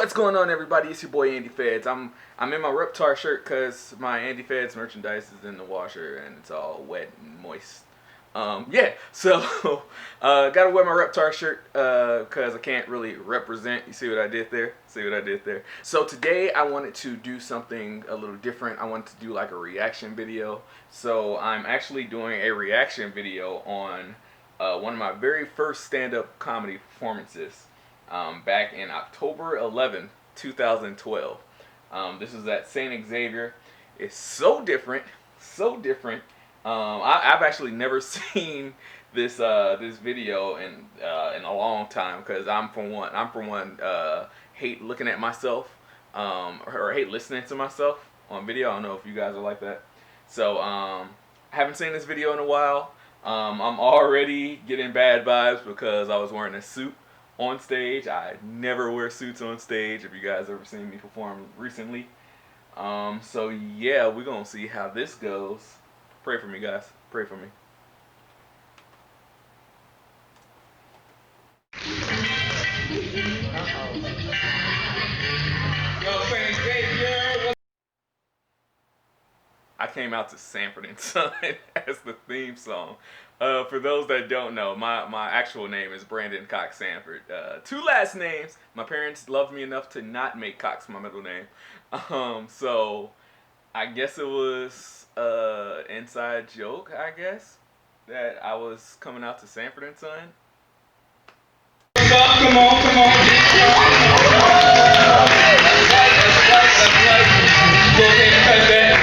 What's going on, everybody? It's your boy Andy Feds. I'm in my Reptar shirt because my Andy Feds merchandise is in the washer and it's all wet and moist. So gotta wear my Reptar shirt because I can't really represent. You see what I did there? So today I wanted to do something a little different. I wanted to do like a reaction video. So I'm actually doing a reaction video on one of my very first stand-up comedy performances. Back in October 11th, 2012. This is at St. Xavier. It's so different, so different. I've actually never seen this video in a long time because I'm for one hate looking at myself or hate listening to myself on video. I don't know if you guys are like that. So I haven't seen this video in a while. I'm already getting bad vibes because I was wearing a suit on stage. I never wear suits on stage, if you guys ever seen me perform recently. So yeah, we're gonna see how this goes. Pray for me, guys. Pray for me. Yo, St. Xavier. I came out to Sanford and Son as the theme song. For those that don't know, my actual name is Brandon Cox Sanford. Two last names. My parents loved me enough to not make Cox my middle name. So I guess it was inside joke, I guess, that I was coming out to Sanford and Son. Come on.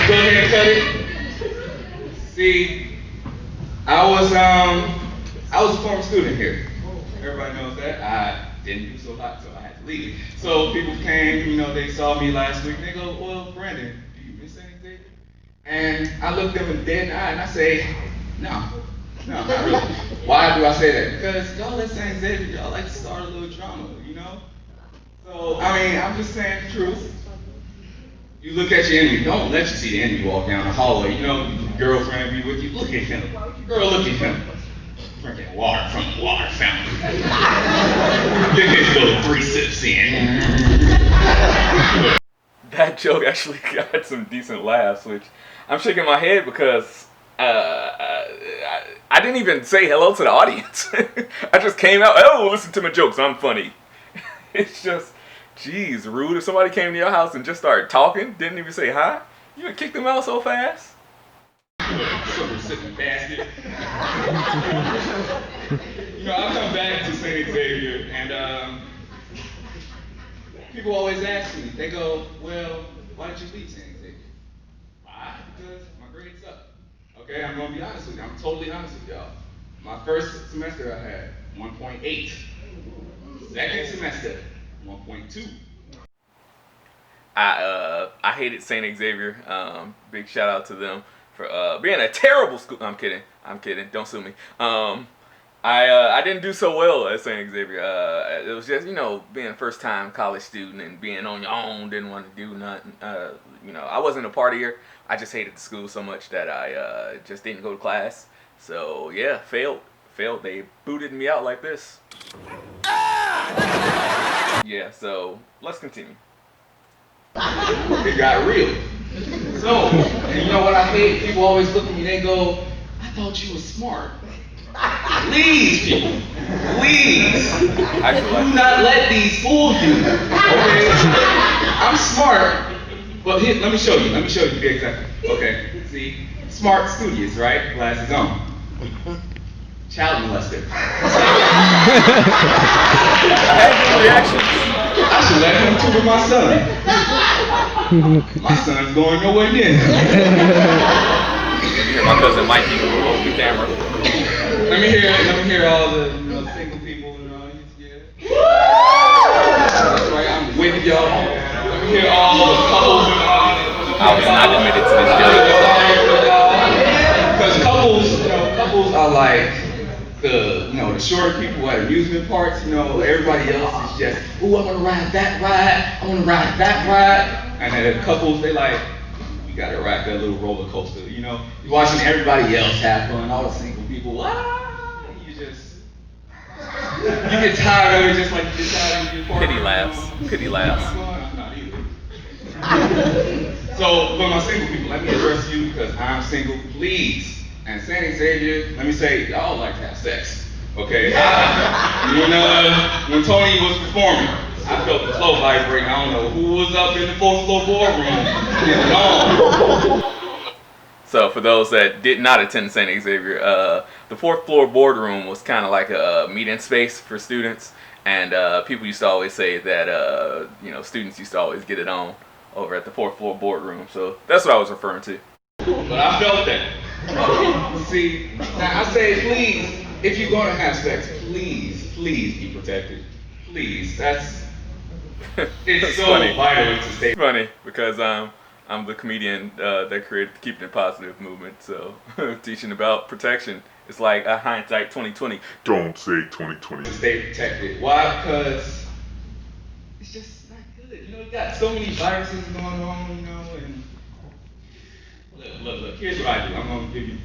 Go ahead and cut it. See, I was a former student here. Everybody knows that. I didn't do so hot, so I had to leave. So people came, they saw me last week, and they go, "Well, Brandon, do you miss anything?" And I looked them in the dead eye and I say, no, not really. Why do I say that? Because y'all at St. Xavier, y'all like to start a little drama, So, I'm just saying the truth. You look at your enemy. Don't let you see the enemy walk down the hallway. Your girlfriend be with you. Look at him. Girl, look at him. Drinking water from the water fountain. Get his little 3 sips in. That joke actually got some decent laughs, which I'm shaking my head because I didn't even say hello to the audience. I just came out, listen to my jokes, I'm funny. It's just, geez, rude. If somebody came to your house and just started talking, didn't even say hi, you would kick them out so fast. Sitting bastard. I come back to St. Xavier and people always ask me, they go, "Well, why did you leave St. Xavier?" Why? Because my grades suck. Okay, I'm gonna be honest with you. I'm totally honest with y'all. My first semester I had 1.8. Second semester, 1.2. I hated St. Xavier. Big shout out to them for being a terrible school. I'm kidding. Don't sue me. I didn't do so well at St. Xavier. It was just, being a first time college student and being on your own, didn't want to do nothing. I wasn't a partier. I just hated the school so much that I just didn't go to class. So yeah, failed. They booted me out like this. Yeah, so let's continue. It got real. So, and you know what I hate? People always look at me, they go, "I thought you were smart." Please, people, please, do not let these fool you. Okay, I'm smart, but here, let me show you to be exact. Okay, see, smart, studious, right? Glasses on. Child molester. I should let him tutor my son. My son's going nowhere near him. My cousin Mikey will hold the camera. Let me hear all the single people in the audience. Yeah. That's right, I'm with y'all. Let me hear all the couples in the audience. I was not committed to this joke. Because couples are like the short people at amusement parks. Everybody else is just, "Ooh, I want to ride that ride. I want to ride that ride." And then couples, they like, "You gotta ride that little roller coaster." You're watching everybody else have fun. All the single people, you just. You get tired of it just like you get tired of your partner. Pity laughs. Pity laughs. I'm not either. So, for my single people, let me address you because I'm single, please. And St. Xavier, let me say, y'all like to have sex. Okay? When Tony was performing, I felt the floor vibrating. I don't know who was up in the 4th floor boardroom. So for those that did not attend St. Xavier, the 4th floor boardroom was kind of like a meeting space for students, and people used to always say that students used to always get it on over at the 4th floor boardroom. So that's what I was referring to. But I felt that. See, now I say please, if you're going to have sex, please be protected. Please, it's so funny. vital to stay. It's funny because I'm the comedian that created the Keeping It Positive movement, so teaching about protection. It's like a hindsight 2020. Don't say 2020. To stay protected. Why? Because it's just not good. You got so many viruses going on, and look, here's what I do. I'm going to give you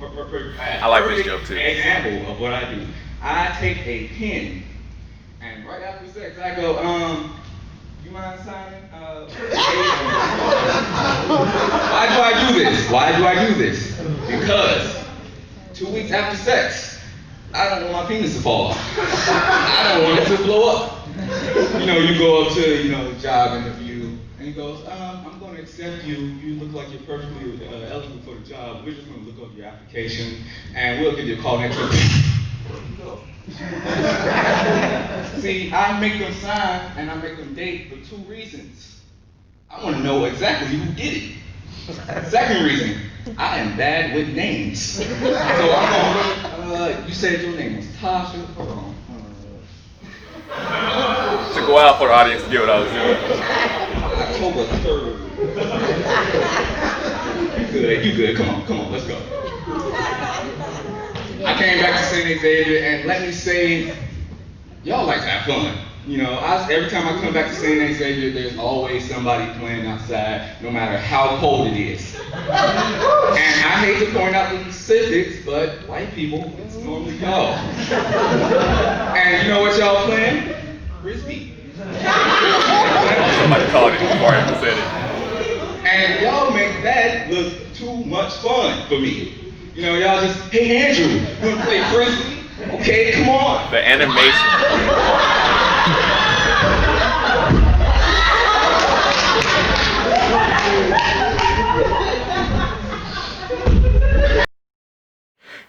I like this joke too. Example of what I do. I take a pen, and right after sex, I go, you mind signing? Why do I do this? Because 2 weeks after sex, I don't want my penis to fall off. I don't want it to blow up. You go up to, a job interview, and he goes, I'm going to accept you. You look like you're perfectly eligible for the job. We're just going to look up your application, and we'll give you a call next week. See, I make them sign and I make them date for 2 reasons. I want to know exactly who did it. Second reason, I am bad with names. So I'm going, you said your name was Tasha. Hold on. Took a while for the audience to get what I was doing. October 3rd. You good. Come on, let's go. I came back to St. Xavier, and let me say, y'all like to have fun. Every time I come back to St. Xavier, there's always somebody playing outside, no matter how cold it is. And I hate to point out the specifics, but white people, it's normally y'all. And you know what y'all playing? Frisbee. Somebody called it before I even said it. And y'all make that look too much fun for me. Y'all just, hey Andrew, you want to play Frisbee? Okay, come on. The animation.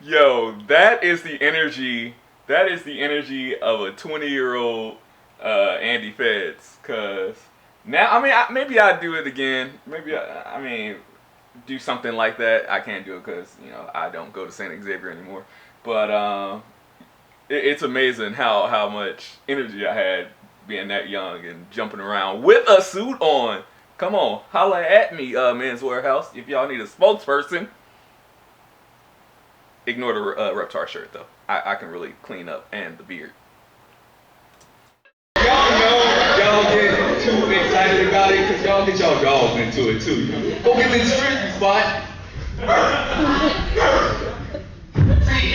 Yo, that is the energy of a 20-year-old Andy Feds. Cause now, maybe I'd do it again. Maybe do something like that. I can't do it because I don't go to St. Xavier anymore. But it's amazing how much energy I had being that young and jumping around with a suit on. Come on, holla at me, Men's Warehouse, if y'all need a spokesperson. Ignore the Reptar shirt though. I can really clean up, and the beard. Y'all get too excited about it because y'all get y'all dogs into it too. Go get this Frisbee spot.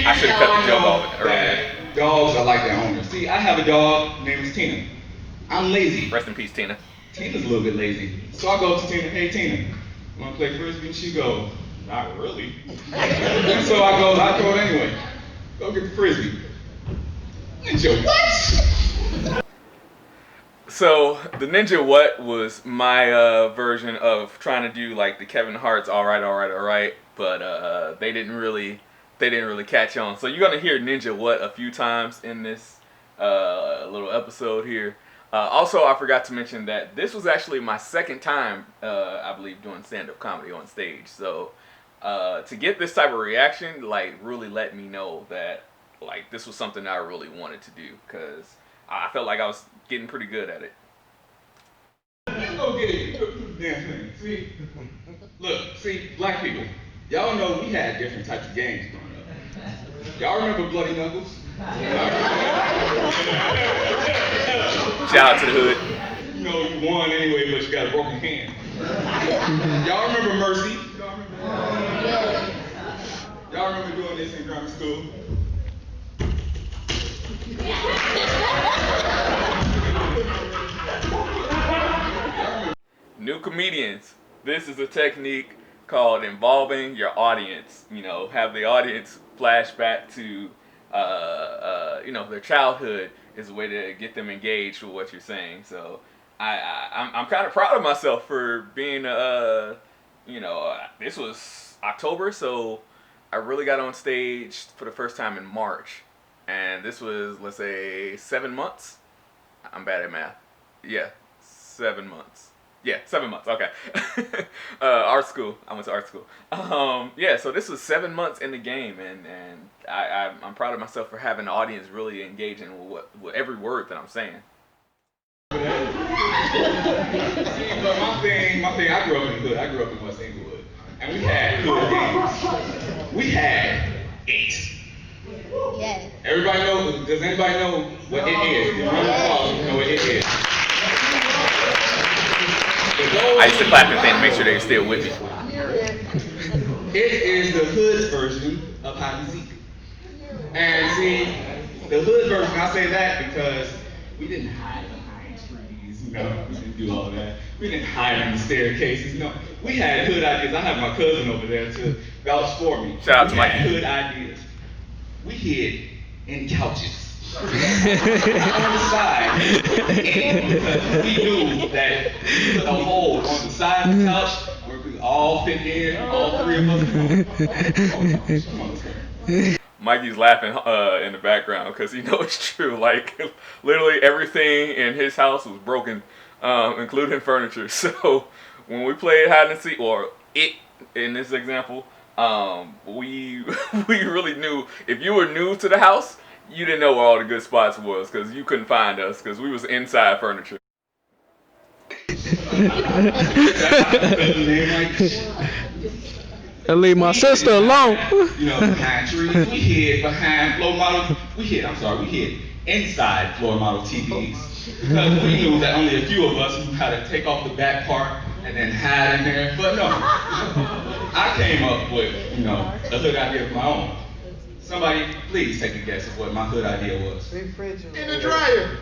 I should have cut the joke off earlier. Dogs are like their owners. See, I have a dog named Tina. I'm lazy. Rest in peace, Tina. Tina's a little bit lazy. So I go up to Tina, hey Tina, wanna play Frisbee? And she goes, not really. And so I throw it anyway. Go get the Frisbee. Ninja, what? So the Ninja What was my version of trying to do like the Kevin Hart's all right, but they didn't really catch on. So you're gonna hear Ninja What a few times in this little episode here. Also, I forgot to mention that this was actually my second time, I believe, doing stand-up comedy on stage. So to get this type of reaction, really let me know that this was something I really wanted to do, because I felt like I was getting pretty good at it. Let's go get it. Damn thing. See, black people, y'all know we had different types of games growing up. Y'all remember Bloody Knuckles? Shout out to the hood. You won anyway, but you got a broken hand. Y'all remember Mercy? Y'all remember doing this in grammar school? New comedians. This is a technique called involving your audience. You know, have the audience flash back to, their childhood is a way to get them engaged with what you're saying. So I'm kind of proud of myself for being, this was October, so I really got on stage for the first time in March. And this was, let's say, 7 months. I'm bad at math. Yeah, 7 months. Yeah, 7 months. Okay. Art school. I went to art school. So this was 7 months in the game, and I'm proud of myself for having the audience really engaging with every word that I'm saying. See, but my thing, I grew up in the hood. I grew up in West Inglewood, and we had hood games. We had 8. Yes. Everybody know? Does anybody know what it is? You know what it is. I used to clap and think, make sure they're still with me. It is the hood's version of hide and seek. And see, the hood version, I say that because we didn't hide behind trees, we didn't do all that. We didn't hide in the staircases, We had hood ideas. I have my cousin over there to vouch for me. Shout out to Mike. Hood ideas. We hid in couches. On the side, because we knew that we put a hole on the side of the couch where we all fit in, all 3 of us. Mikey's laughing in the background because he knows it's true. Like, literally everything in his house was broken, including furniture. So when we played hide and seek, or it in this example, we really knew if you were new to the house, you didn't know where all the good spots was because you couldn't find us because we was inside furniture. I leave my sister alone. Behind trees, we hid behind floor model. We hid inside floor model TVs because we knew that only a few of us knew how to take off the back part and then hide in there. But no, I came up with a hood idea of my own. Somebody, please take a guess of what my hood idea was. In the dryer.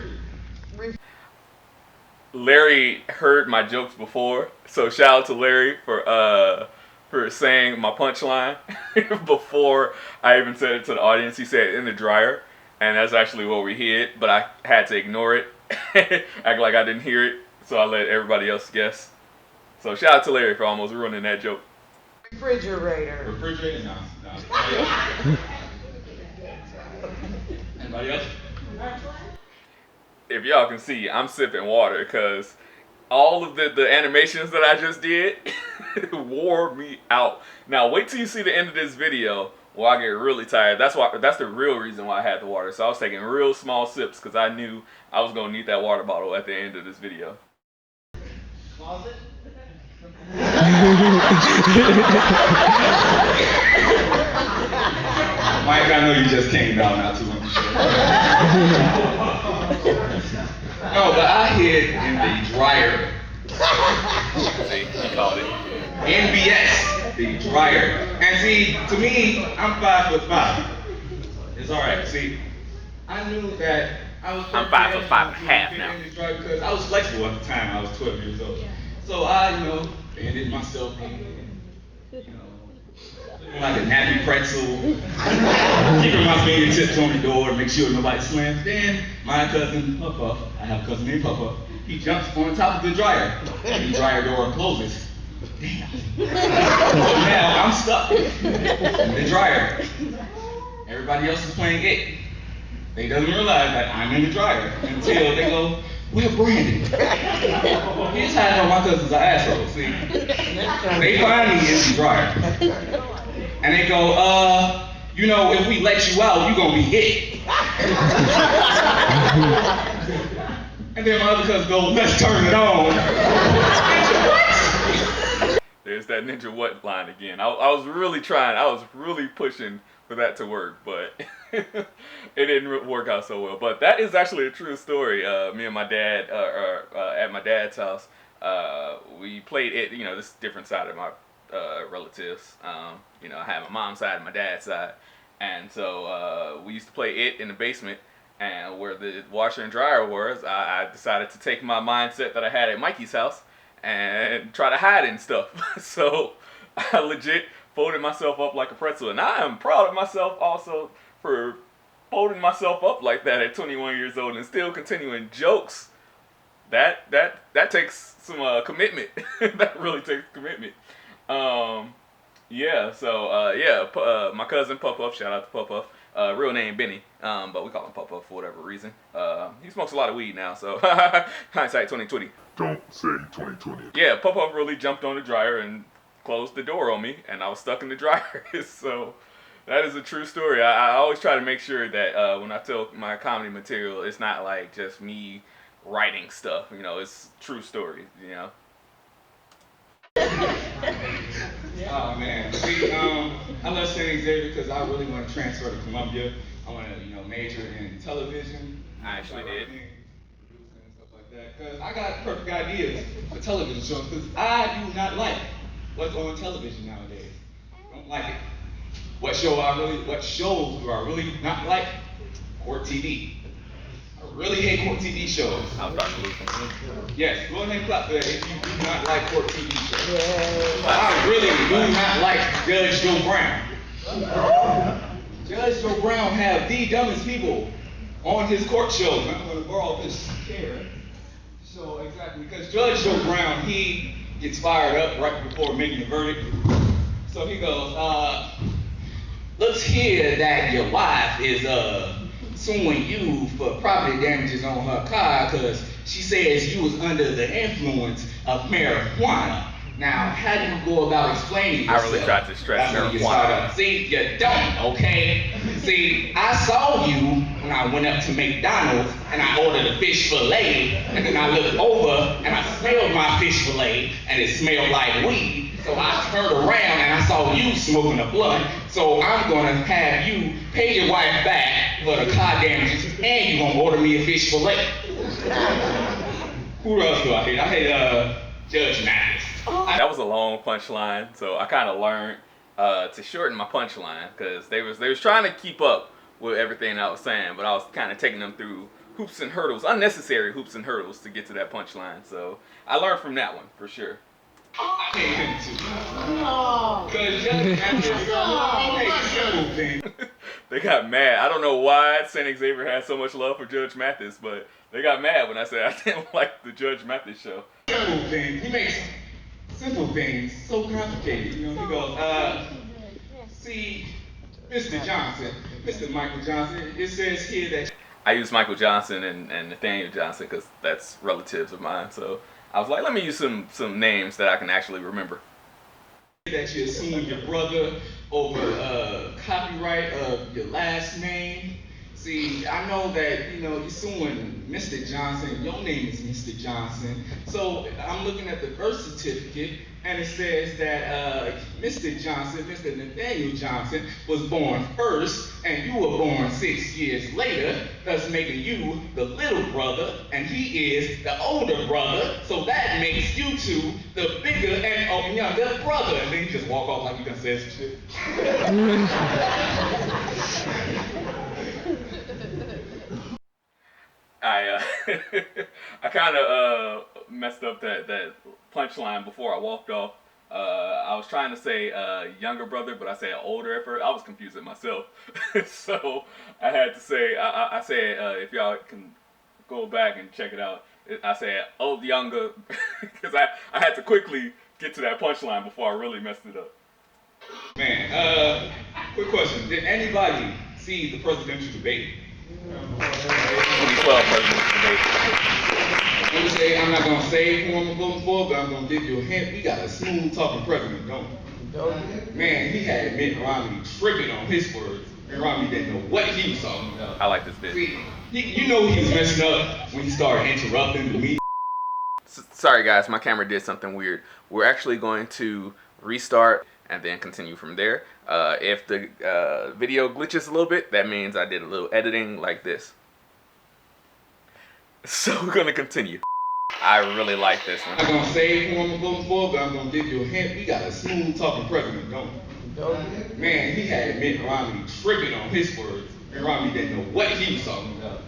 Larry heard my jokes before, so shout out to Larry for saying my punchline before I even said it to the audience. He said in the dryer, and that's actually what we hid, but I had to ignore it, act like I didn't hear it, so I let everybody else guess. So shout out to Larry for almost ruining that joke. Refrigerator. Refrigerator? No. Anybody else? If y'all can see, I'm sipping water because all of the animations that I just did wore me out. Now wait till you see the end of this video where I get really tired. That's the real reason why I had the water. So I was taking real small sips because I knew I was gonna need that water bottle at the end of this video. Closet. Mike, I know you just came down not too long ago. No, but I hid in the dryer. See, he called it. NBS, the dryer. And see, to me, I'm 5'5". It's alright. See, I knew that I was. I'm 5'5.5" now. In the dryer because I was flexible at the time. I was 12 years old. So I, banded myself in. Like a nappy pretzel, keeping my fingertips on the door to make sure nobody slams. Then my cousin Papa, I have a cousin named Papa, he jumps on top of the dryer. And the dryer door closes. Damn. So now I'm stuck in the dryer. Everybody else is playing it. They doesn't realize that I'm in the dryer until they go, "Where Brandon?" Here's how I know my cousins are assholes. See, they find me in the dryer. And they go, if we let you out, you're gonna be hit. And then my other cousin goes, "Let's turn it on." There's that ninja what line again. I was really trying. I was really pushing for that to work, but it didn't work out so well. But that is actually a true story. Me and my dad, at my dad's house, we played it. This is a different side of my relatives. I had my mom's side and my dad's side, and so we used to play it in the basement. And where the washer and dryer was, I decided to take my mindset that I had at Mikey's house and try to hide in stuff. So I legit folded myself up like a pretzel. And I am proud of myself also for folding myself up like that at 21 years old and still continuing jokes. That takes some commitment. That really takes commitment. Yeah, so my cousin Puff Puff, shout out to Puff Puff. Real name Benny, but we call him Puff Puff for whatever reason. He smokes a lot of weed now, so hindsight 2020. Don't say 2020. Yeah, Puff Puff really jumped on the dryer and closed the door on me, and I was stuck in the dryer. So that is a true story. I always try to make sure that when I tell my comedy material, it's not like just me writing stuff. You know, it's true stories. You know. Oh man, see, I love St. Xavier because I really want to transfer to Columbia. I want to, major in television. I actually did. Producing and stuff like that. Because I got perfect ideas for television shows. Because I do not like what's on television nowadays. Don't like it. What shows do I really not like? Court TV. I really hate court TV shows. I was about to lose them. Yes, go ahead and clap for that if you do not like court TV shows. I really do not like Judge Joe Brown. Judge Joe Brown have the dumbest people on his court shows. I'm going to borrow this chair. So exactly, because Judge Joe Brown, he gets fired up right before making the verdict. So he goes, let's hear that your wife is suing you for property damages on her car because she says you was under the influence of marijuana. Now, how do you go about explaining yourself? I really tried to stress marijuana. See, you don't, okay? See, I saw you when I went up to McDonald's and I ordered a fish fillet, and then I looked over and I smelled my fish fillet and it smelled like weed. So I turned around and I saw you smoking a blunt. So I'm gonna have you pay your wife back for the car damages and you're gonna order me a fish fillet. Who else do I hate? I hate Judge Mathis. That was a long punchline, so I kind of learned to shorten my punchline because they was trying to keep up with everything I was saying, but I was kind of taking them through hoops and hurdles, unnecessary hoops and hurdles to get to that punchline. So I learned from that one for sure. I hate him too. Because Judge Mathis, They got mad. I don't know why St. Xavier had so much love for Judge Mathis, but they got mad when I said I didn't like the Judge Mathis show. simple things. He makes simple things so complicated. He goes, see, Mr. Johnson, Mr. Michael Johnson, it says here that I use Michael Johnson and Nathaniel Johnson because that's relatives of mine. So I was like, let me use some names that I can actually remember. That you're suing your brother over copyright of your last name. See, I know that, you're suing Mr. Johnson. Your name is Mr. Johnson. So I'm looking at the birth certificate, and it says that Mr. Johnson, Mr. Nathaniel Johnson, was born first, and you were born 6 years later, thus making you the little brother, and he is the older brother. So that makes you two the bigger and younger brother. And then you just walk off like you done said some shit. I kind of messed up that punchline before I walked off. I was trying to say younger brother, but I said older at first. I was confusing myself. So I had to say, I said, if y'all can go back and check it out, I said old younger, because I had to quickly get to that punchline before I really messed it up. Man, quick question. Did anybody see the presidential debate? 2012 presidential debate. Let me say, I'm not going to say who I'm voting for, but I'm going to give you a hint. We got a smooth talking president, don't we? Man, he had Mitt Romney tripping on his words. Mitt Romney didn't know what he was talking about. I like this bit. See, you know he was messing up when he started interrupting the meeting. Sorry guys, my camera did something weird. We're actually going to restart and then continue from there. If the video glitches a little bit, that means I did a little editing like this. So we're gonna continue. I really like this one. I'm not gonna say who I'm voting for, but I'm gonna give you a hint. We got a smooth talking president, don't we? Man, he had Mitt Romney tripping on his words. And Rami didn't know what he was talking about.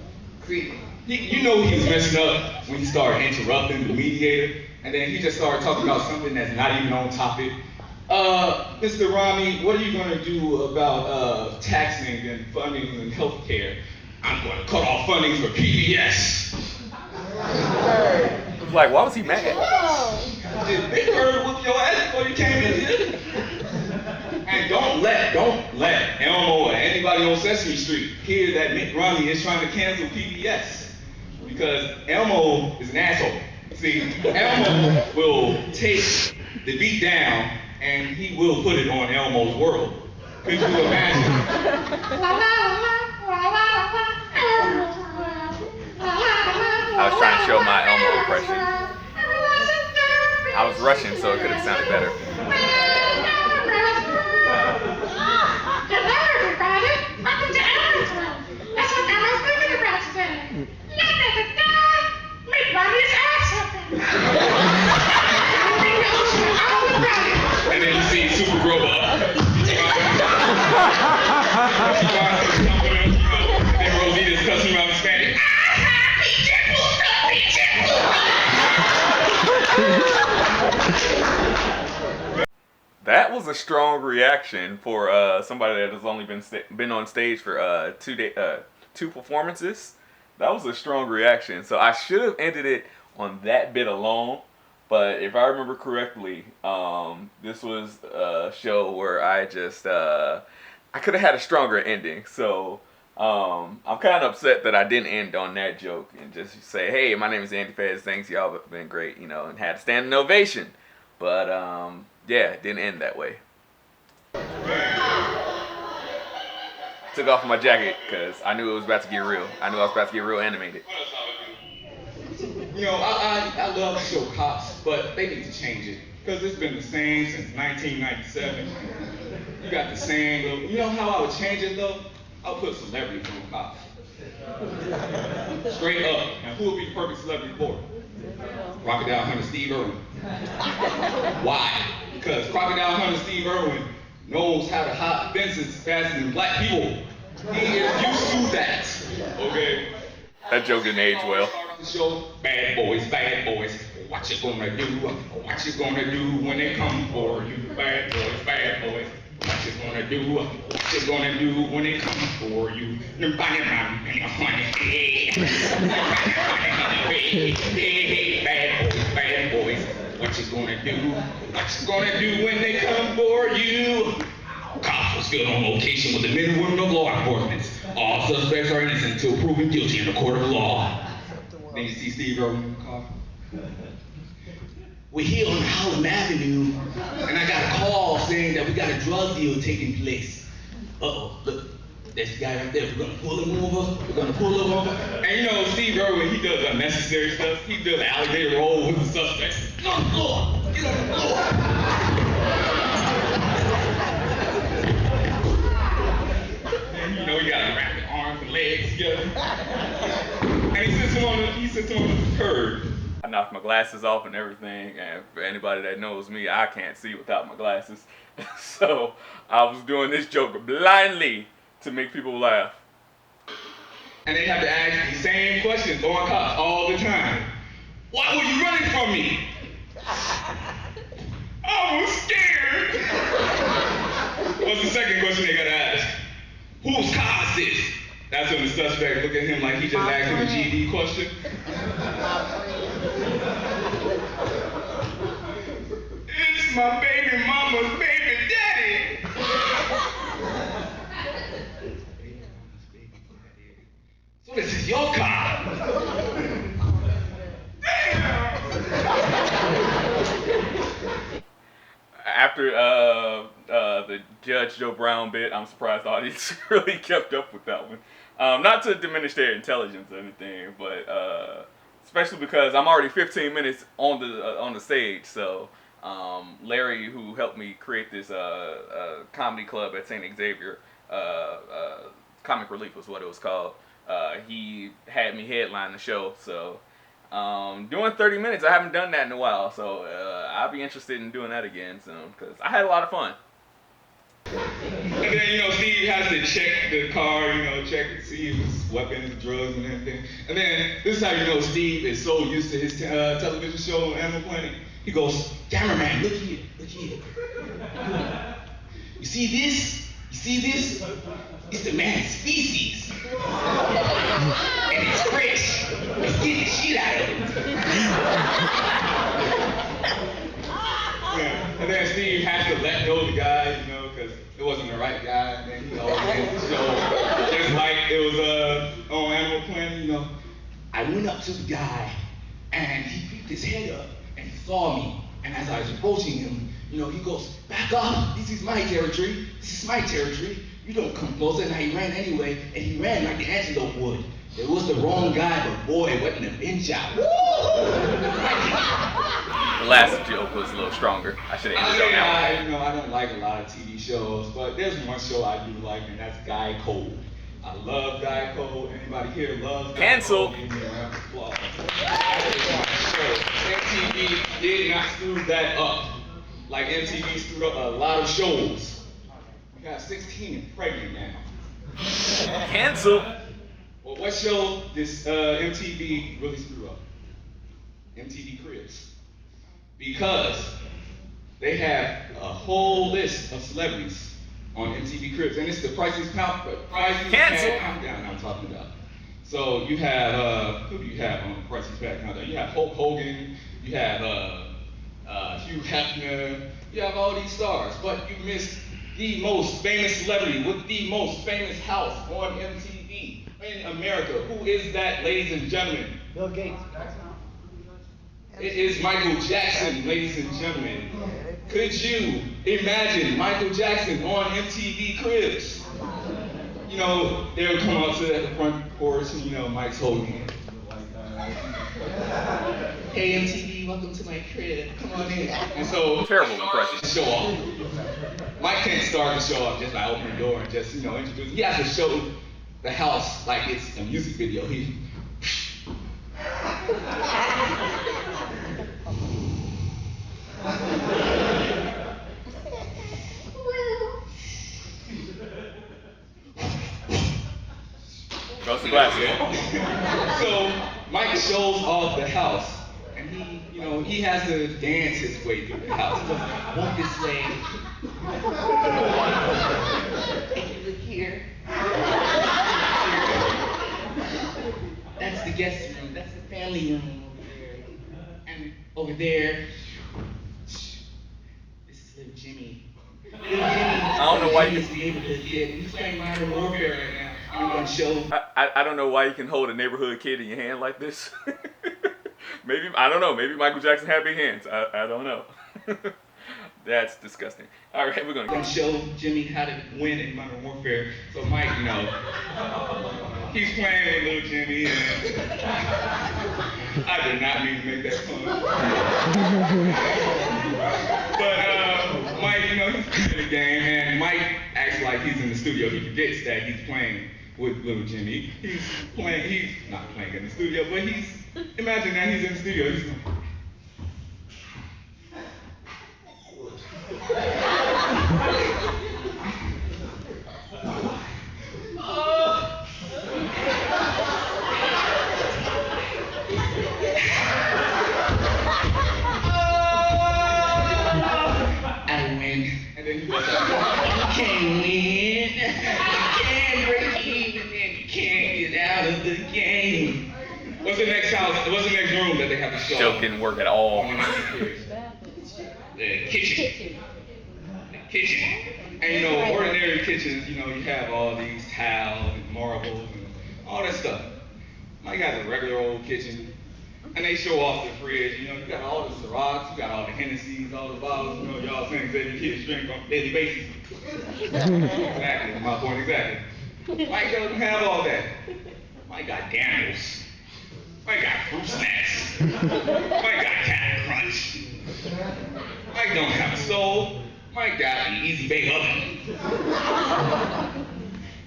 See, you know he was messing up when he started interrupting the mediator, and then he just started talking about something that's not even on topic. Mr. Rami, what are you going to do about taxing and funding and health care? I'm going to cut off funding for PBS. It was like, why was he mad? Did Big Bird whoop your ass before you came in here? And don't let Elmo or anybody on Sesame Street hear that Mitt Romney is trying to cancel PBS. Because Elmo is an asshole. See, Elmo will take the beat down and he will put it on Elmo's world. Could you imagine? I was trying to show my Elmo impression. I was rushing, so it could have sounded better. Hello, everybody. Welcome to Elmo's World. That's what Elmo's thinking about today. Mitt Romney's ass whooping. And then you see Super Robot. And Rosita's cussing around in Spanish. That was a strong reaction for somebody that has only been on stage for 2 performances. That was a strong reaction. So I should have ended it on that bit alone. But if I remember correctly, this was a show where I just I could have had a stronger ending. So I'm kind of upset that I didn't end on that joke and just say, "Hey, my name is Andy Fez. Thanks, y'all have been great," and had a standing ovation. But yeah, it didn't end that way. Took off my jacket because I knew it was about to get real. I knew I was about to get real animated. I love the show Cops, but they need to change it because it's been the same since 1997. You got the same little. You know how I would change it though? I'll put celebrity from Cops. Straight up. And who would be the perfect celebrity for it? Crocodile Hunter Steve Irwin. Why? Because Crocodile Hunter Steve Irwin knows how to hop fences faster than black people. He is used to that. Okay? That joke didn't age well. Show bad boys. What you gonna do? What you gonna do when they come for you? Bad boys. What you gonna do? What you gonna do when they come for you? Bad boys. What you gonna do? What you gonna do when they come for you? Cops was still on location with the men and women of law enforcement. All suspects are innocent until proven guilty in the court of law. Then you see Steve Irwin in the car. We're here on Holland Avenue, and I got a call saying that we got a drug deal taking place. Uh-oh, look, there's the guy right there. We're gonna pull him over. And Steve Irwin, he does unnecessary stuff. He does alligator roll with the suspects. Get on the floor. Get on the floor. He gotta wrap his arms and legs together. And he sits him on the curb. I knocked my glasses off and everything, and for anybody that knows me, I can't see without my glasses. So I was doing this joke blindly to make people laugh. And they have to ask the same questions on Cops all the time. Why were you running from me? I was scared. What's the second question they gotta ask? Whose car is this? That's when the suspect look at him like he just asked him a GD question. It's my baby mama's baby daddy. So this is your car. Damn. After the Judge Joe Brown bit, I'm surprised the audience really kept up with that one. Not to diminish their intelligence or anything, but especially because I'm already 15 minutes on the stage. So Larry, who helped me create this comedy club at St. Xavier, Comic Relief was what it was called. He had me headline the show, so doing 30 minutes, I haven't done that in a while, so I'll be interested in doing that again soon, because I had a lot of fun. And then, Steve has to check the car, check to see if it's weapons, drugs, and everything. And then, this is how you know Steve is so used to his television show, Animal Planet. He goes, cameraman, look here. You see this? It's the man's feces. And it's fresh. Let's get the shit out of it. Yeah. And then Steve has to let go of the guy, because it wasn't the right guy. And then he always ends the show. Just like it was on Animal Planet, I went up to the guy and he peeked his head up and he saw me. And as I was approaching him, he goes, back up, this is my territory. You don't come closer. And he ran anyway, and he ran like the antelope would. It was the wrong guy, but boy, it wasn't a inch out. The last joke was a little stronger. I should have ended on that one. I don't like a lot of TV shows, but there's one show I do like, and that's Guy Code. I love Guy Code. Anybody here loves Guy Cancel. Code? Give me a round of applause. That is my show. MTV did not screw that up. Like MTV screwed up a lot of shows. We got 16 and pregnant now. Cancel. Well, what show does MTV really screw up? MTV Cribs. Because they have a whole list of celebrities on MTV Cribs, and it's the Price is Countdown I'm talking about. So you have, who do you have on Price is Countdown? You have Hulk Hogan, you have Hugh Hefner, you have all these stars, but you missed the most famous celebrity with the most famous house on MTV in America. Who is that, ladies and gentlemen? Bill Gates. It is Michael Jackson, ladies and gentlemen. Could you imagine Michael Jackson on MTV Cribs? They would come up to the front porch and, Mike's holding it. Hey MTV, welcome to my crib. Come on in. And so, Terrible impression. Show off. Mike can't start the show off just by opening the door and just, introduce. He has to show the house like it's a music video. Goes the glasses. So Mike shows off the house, and he has to dance his way through the house. He goes, walk this way. Hey, look here. That's the guest room. That's the family room over there. And over there, this is little Jimmy. I don't know why you. He's playing Modern Warfare right now. On show. I don't know why you can hold a neighborhood kid in your hand like this. Maybe, I don't know. Maybe Michael Jackson had big hands. I don't know. That's disgusting. All right, we're gonna show Jimmy how to win in Modern Warfare. So Mike, he's playing with little Jimmy, and I did not mean to make that fun. But Mike, he's playing the game, and Mike acts like he's in the studio. He forgets that he's playing with little Jimmy. He's not playing in the studio, but imagine that he's in the studio. He's going, I win. And then he goes, you can't win. You can't break even, and you can't get out of the game. What's the next house? What's the next room that they have to show? Still didn't work at all. The kitchen. The kitchen. And ordinary kitchens, you have all these tiles and marbles and all that stuff. Mike got a regular old kitchen. And they show off the fridge, you got all the Cirocs, you got all the Hennessy's, all the bottles, y'all things that your kids drink on a daily basis. Exactly, my point exactly. Mike doesn't have all that. Mike got Daniels. Mike got fruit snacks. Mike got Captain Crunch. Mike don't have a soul. Mike got an easy bake oven.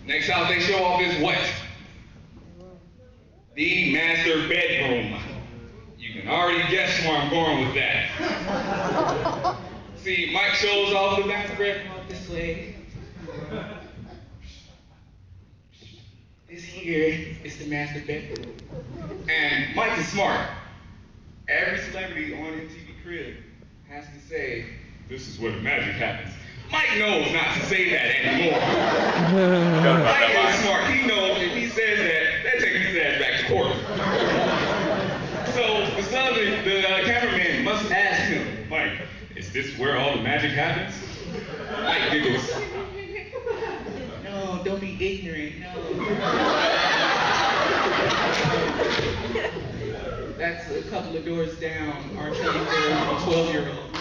Next house they show off is what? The master bedroom. You can already guess where I'm going with that. See, Mike shows off the master bedroom this way. here is the master bedroom. And Mike is smart. Every celebrity on MTV Crib has to say, this is where the magic happens. Mike knows not to say that anymore. Mike is smart. He knows if he says that, they're taking his ass back to court. So the cameraman must ask him, Mike, is this where all the magic happens? Mike giggles. No, don't be ignorant, no. That's a couple of doors down. R. Kelly for a 12-year-old.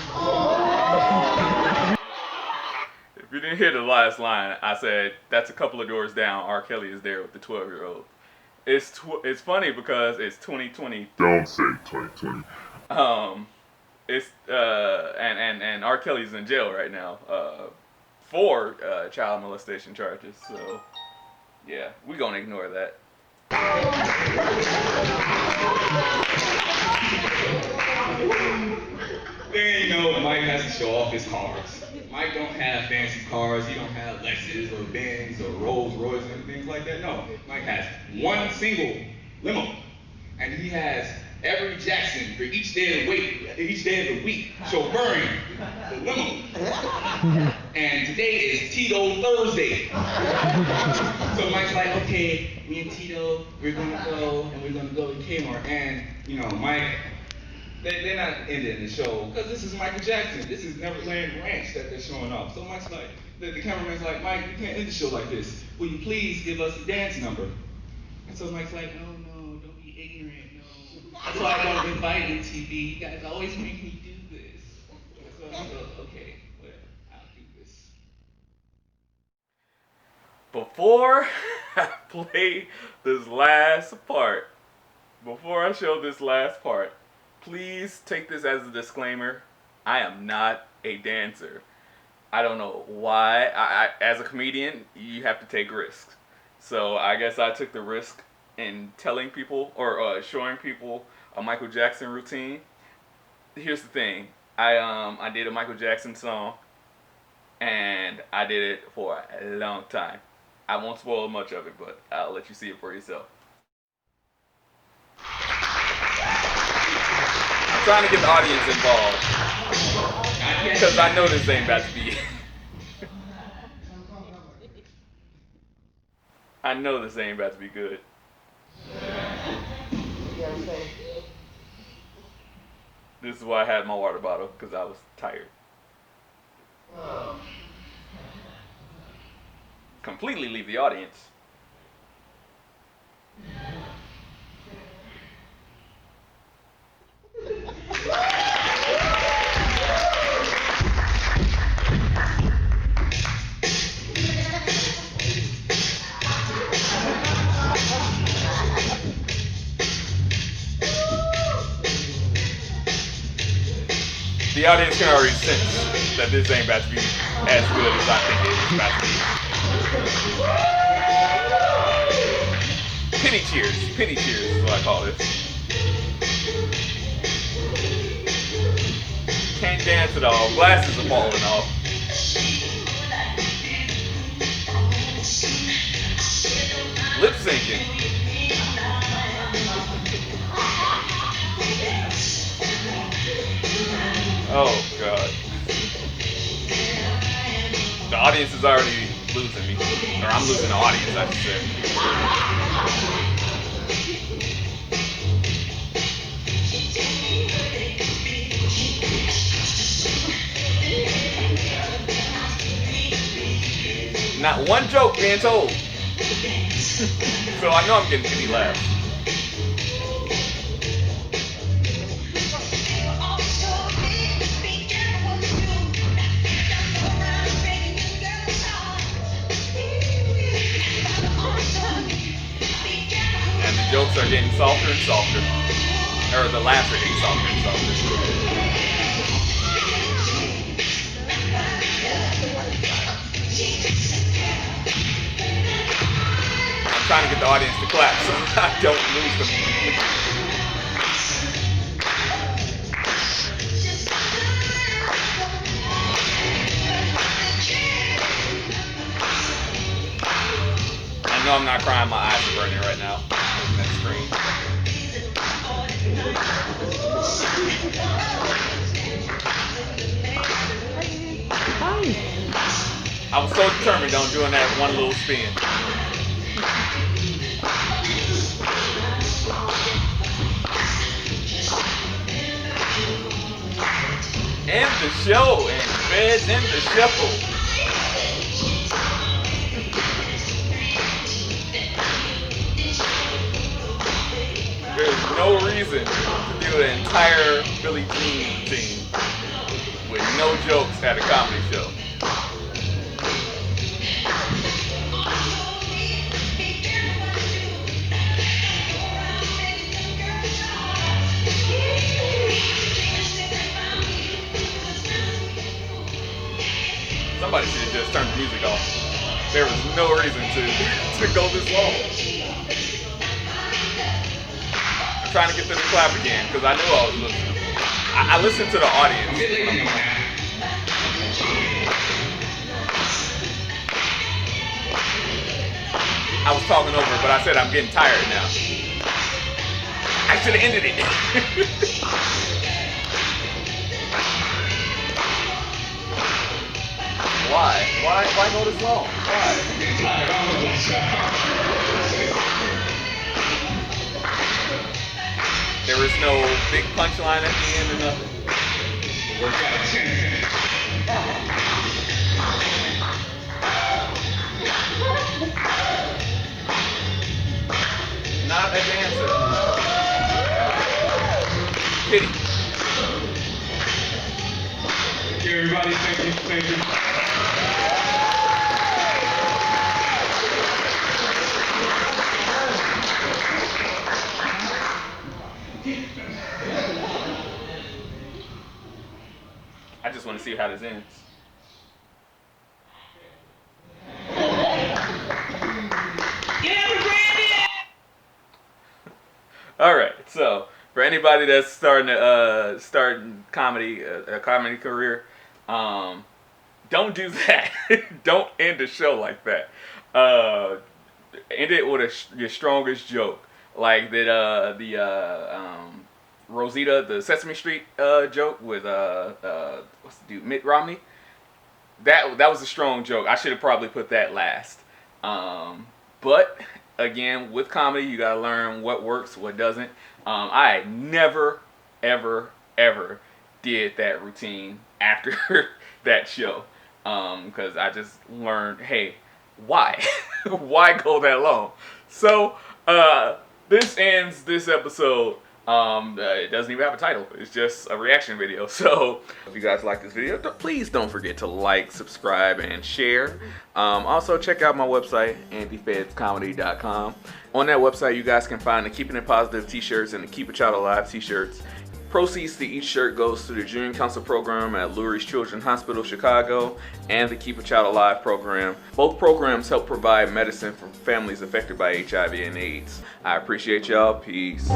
If you didn't hear the last line, I said, that's a couple of doors down. R. Kelly is there with the 12-year-old. It's funny because it's 2020. Don't say 2020. And R. Kelly's in jail right now for child molestation charges. So yeah, we gonna ignore that. Then, Mike has to show off his cars. Mike don't have fancy cars. He don't have Lexus or Benz or Rolls Royce and things like that. No, Mike has one single limo. And he has Avery Jackson for each day of the week, chauffeuring the limo. And today is Tito Thursday. So Mike's like, okay, me and Tito, we're gonna go to Kmart. And Mike, they're not ending the show because this is Michael Jackson. This is Neverland Ranch that they're showing off. So Mike's like, the cameraman's like, Mike, you can't end the show like this. Will you please give us a dance number? And so Mike's like, no, don't be ignorant, no. That's why I don't invite MTV. You guys always make me do this. So I go, okay, well, I'll do this. Before I play this last part, before I show this last part, please take this as a disclaimer. I am not a dancer. I don't know why. I as a comedian, you have to take risks. So I guess I took the risk in telling people or showing people a Michael Jackson routine. Here's the thing. I did a Michael Jackson song, and I did it for a long time. I won't spoil much of it, but I'll let you see it for yourself. I'm trying to get the audience involved because I know this ain't about to be. I know this ain't about to be good. This is why I had my water bottle, because I was tired. Completely leave the audience. The audience can already sense that this ain't about to be as good as I think it is about to be. Penny cheers is what I call this. Can't dance at all, glasses are falling off. Lip syncing. Oh God. The audience is already losing me. Or I'm losing the audience, I should say. Not one joke being told. So I know I'm getting any laughs. Jokes are getting softer and softer. Or the laughs are getting softer and softer. I'm trying to get the audience to clap so I don't lose them. I know I'm not crying. My eyes are burning right now. Looking at the screen. I was so determined on doing that one little spin. End the show, and feds in the shuffle. There's no reason to do an entire Billie Jean routine with no jokes at a comedy show. Somebody should have just turned the music off. There was no reason to go this long. I'm trying to get them to clap again because I knew I was listening. I listened to the audience. I was talking over it, but I said I'm getting tired now. I should have ended it. Why? Why go this long? Why? There is no big punchline at the end or nothing. Not a dancer. Pity. Thank you, everybody. Thank you. Thank you. I just want to see how this ends. All right, so for anybody that's starting comedy, a comedy career, don't do that. Don't end a show like that. End it with your strongest joke, like that. Rosita, the Sesame Street joke with what's the dude, Mitt Romney. That was a strong joke. I should have probably put that last. But again, with comedy, you gotta learn what works, what doesn't. I never, ever, ever did that routine after that show, because I just learned, hey, why, why go that long? So this ends this episode. It doesn't even have a title. It's just a reaction video. So if you guys like this video, please don't forget to like, subscribe, and share. Also check out my website, andyfedscomedy.com. On that website, you guys can find the Keeping It Positive t-shirts and the Keep a Child Alive t-shirts. Proceeds to each shirt goes to the Junior Council program at Lurie's Children's Hospital, Chicago, and the Keep a Child Alive program. Both programs help provide medicine for families affected by HIV and AIDS. I appreciate y'all. Peace.